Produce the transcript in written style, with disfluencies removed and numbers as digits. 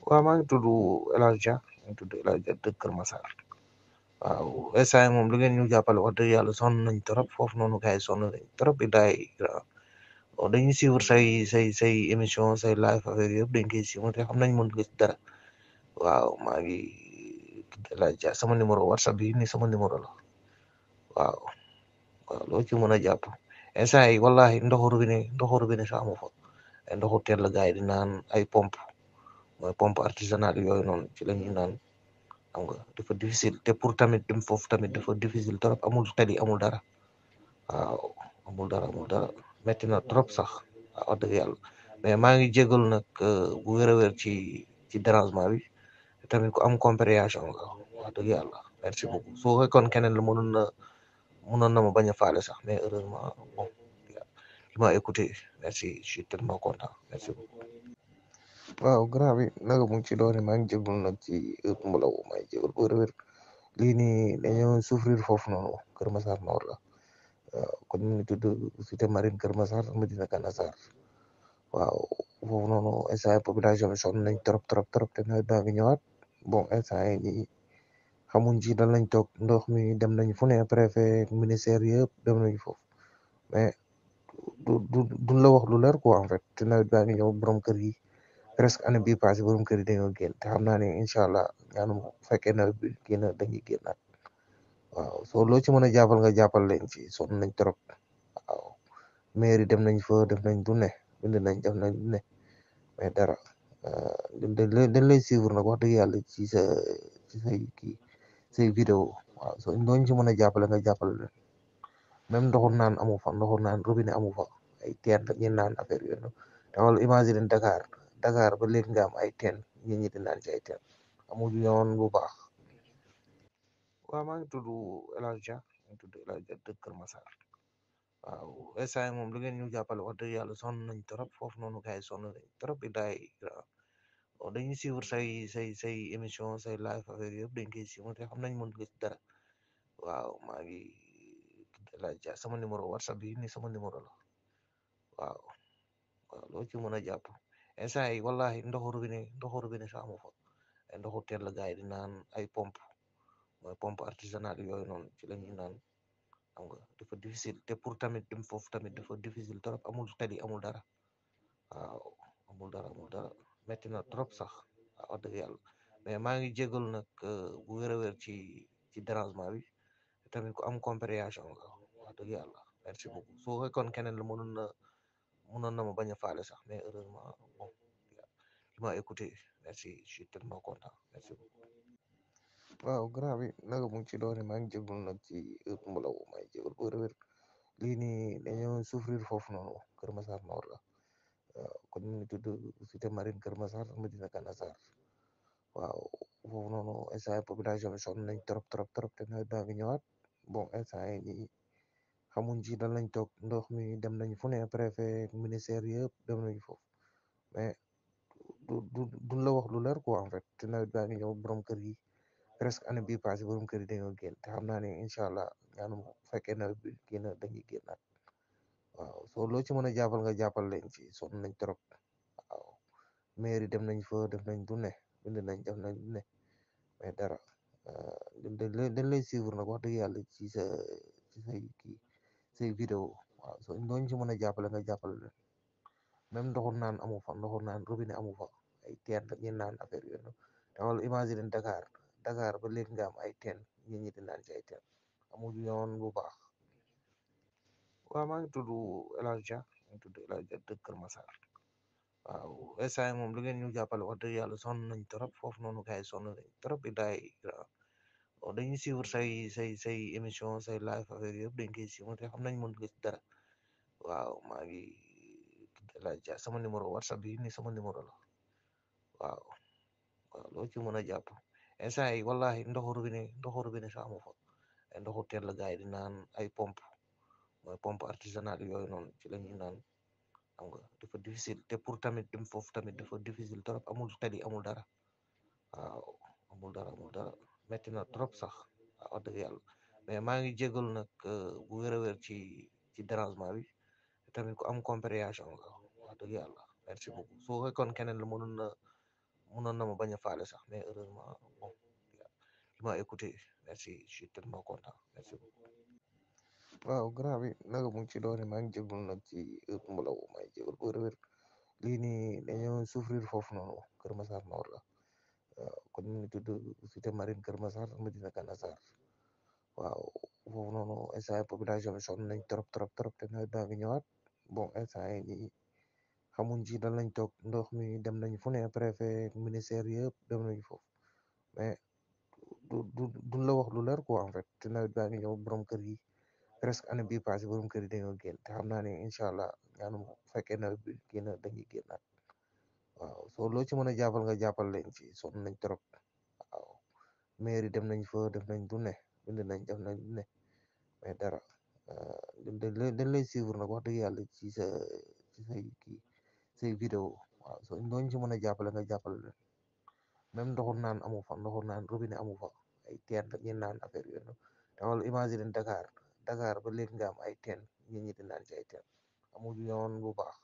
waaw maa ngi tudd El Hadj Dia maa ngi tudd El Hadj Dia dëkk Kër Masar waaw instant moom lu ngeen ñu jàppale wax dëgg yàlla sonn nañ trop foofu noonu gars yi sonn nañ trop bi daay dañuy suivre say émission say live affaire yëpp dañ koy suivre te xam nañ mën nga ci dara waaw maa ngi tudd El Hadj Dia sama numéro WhatsApp bi ni sama numéro la waaw waaw loo ci mën a jàpp instant yi wallahi ndoxu robinet sax amu fa ay ndoxu teel la gars yi di naan ay pompe mooy pompe artisanale yooyu noonu ci la ñuy naan xam nga dafa difficile te pour tamit dem foofu tamit dafa difficile trop amul tali amul dara waaw amul dara metti na trop sax waaw wax dëgg yàlla mais maa ngi jégalu nag bu wér a wér ci dérangement bi te tamit ku am compréhension nga wax dëgg yàlla merci beaucoup soo fekkoon keneen la mënoon na ma bañ a faale sax mais heureusement bon il m'a écouté merci je suis tellement content merci beaucoup. waaw grand bi naka mu ngi ci doone maa ngi jégalu nag ci heure bu la woo maa ngi jégalu bu wér a wér lii nii dañoo souffrir foofu noonu Kër Masar Nord la kon ñu ngi tudd cité marine Kër Masar Medina Ganassar waaw foofu noonu instant population bi sonn nañ trop trop trop te nawet baa ngi ñëwaat bon instant yi nii xamuñ ci dan lañ toog ndox mi dem nañ fu ne préfet ministère yëpp dem nañ foofu mais duñ la wax lu leer quoi en fait te nawet baa ngi ñëw borom kër yi presque année bii passé borom kër yi dañoo génn te xam naa ne incha allah ñaanu bu fekkee nawet bi génn dañuy génnaat waaw soo loo ci mën a jàppal nga jàppal leen ci sonn nañ trop waaw mairie dem nañ fa def nañ du ne bind nañ def nañ du ne mais dara dañ lay suivre nag wax dëgg yàlla ci say kii say vidéo waaw soo looñ ci mën a jàppale nga jàppale leen même ndoxu naan amu fa ndoxu naan robinet amu fa ay teen la ñuy naan affaire yooyu noonu te wala imagine Dakar ba léegi nga am ay teen ñit ñi di naan ci ay teen amul yoon bu baax waaw maa ngi tudd El Hadj Dia maa ngi tudd El Hadj Dia dëkk Kër Masar waaw instant moom lu ngeen ñu jàppale wax dëgg yàlla sonn nañ trop foofu noonu gars yi sonn nañ trop bi daay dañuy suivre say émission say live affaire yëpp dañ koy suivre te xam nañ mën nga ci dara waaw maa ngi tudd El Hadj Dia sama numéro WhatsApp bi ni sama numéro la waaw waaw loo ci mën a jàpp instant yi wallahi ndoxu robinet sax amu fa ay ndoxu teel la gars yi di naan ay pompe mooy pompe artisanale yooyu noonu ci la ñuy naan xam nga dafa difficile te pour tamit dem foofu tamit dafa difficile trop amul tali amul dara waaw amul dara metti na trop sax waaw wax dëgg yàlla mais maa ngi jégalu nag bu wér a wér ci dérangement bi te tamit ku am compréhension nga wax dëgg yàlla merci beaucoup soo fekkoon keneen la mënoon na ma bañ a faale sax mais heureusement bon il m'a écouté merci je suis tellement content merci beaucoup. waaw grand bi naka mu ngi ci doone maa ngi jégalu nag ci heure bu la woo maa ngi jégalu bu wér a wér lii nii dañoo souffrir foofu noonu Kër Masar Nord la kon ñu ngi tudd cité marine Kër Masar Medina Ganassar waaw foofu noonu instant population bi sonn nañ trop trop trop te nawet baa ngi ñëwaat bon instant yi nii xamuñ ci dan lañ toog ndox mi dem nañ fu ne préfet ministère yëpp dem nañ foofu mais duñ la wax lu leer quoi en fait te nawet baa ngi ñëw borom kër yi presque année bii passé borom kër yi dañoo génn te xam naa ne incha allah ñaanu bu fekkee nawet bi génn dañuy génnaat waaw soo loo ci mën a jàppal nga jàppal leen ci sonn nañ trop waaw mairie dem nañ fa def nañ du ne bind nañ def nañ du ne mais dara dañ lay suivre nag wax dëgg yàlla ci say kii say vidéo waaw soo looñ ci mën a jàppale nga jàppale leen même ndoxu naan amu fa ndoxu naan robinet amu fa ay teen la ñuy naan affaire yooyu noonu te wala imagine Dakar ba léegi nga am ay teen ñit ñi di naan ci ay teen amul yoon bu baax waaw maa ngi tudd El Hadj Dia maa ngi tudd El Hadj Dia dëkk Kër Masar waaw instant moom lu ngeen ñu jàppale wax dëgg yàlla sonn nañ trop foofu noonu gars yi sonn nañ trop bi daay dañuy suivre say émission say live affaire yëpp dañ koy suivre te xam nañ mën nga ci dara waaw maa ngi tudd El Hadj Dia sama numéro WhatsApp bi ni sama numéro la waaw waaw loo ci mën a jàpp instant yi wallahi ndoxu robinet sax amu fa ay ndoxu teel la gars yi di naan ay pompe mooy pompe artisanale yooyu noonu ci la ñuy naan xam nga dafa difficile te pour tamit dem foofu tamit dafa difficile trop amul tali amul dara waaw amul dara metti na trop sax waaw wax dëgg yàlla mais maa ngi jégalu nag bu wér a wér ci dérangement bi te tamit ku am compréhension nga wax dëgg yàlla merci beaucoup soo fekkoon keneen la mënoon na ma bañ a faale sax mais heureusement bon il m'a écouté merci je suis tellement content merci beaucoup. waaw grand bi naka mu ngi ci doone maa ngi jégul nag ci mu la maa ngi jégul bu wér lii nii dañoo souffrir foofu noonu Kër Massar Nord la waaw kon mu ngi tudd cité marine Kër Massar Medina Ganassar waaw foofu noonu instant population bi sonn nañ trop trop trop te nawet baa ngi ñëwaat bon instant yi nii xamuñ ci dan lañ toog ndox mi dem nañ fu ne préfet ministère yëpp dem nañ foofu mais duñ la wax lu leer quoi en fait te nawet baa ngi ñëw borom kër yi presque année bii passé borom kër yi dañoo génn te xam naa ne incha allah ñaanu bu fekkee nawet bi génn dañuy génnaat waaw soo loo ci mën a jàppal nga jàppal leen ci sonn nañ trop waaw mairie dem nañ fa def nañ du ne bind nañ def nañ du ne mais dara dañ lay suivre nag wax dëgg yàlla ci say kii say vidéo waaw soo looñ ci mën a jàppale nga jàppale leen même ndoxu naan amu fa ndoxu naan robinet amu fa ay teen la ñuy naan affaire yooyu noonu te wala imagine Dakar ba léegi nga am ay teen nit ñi di naan ci ay teen amul yoon bu baax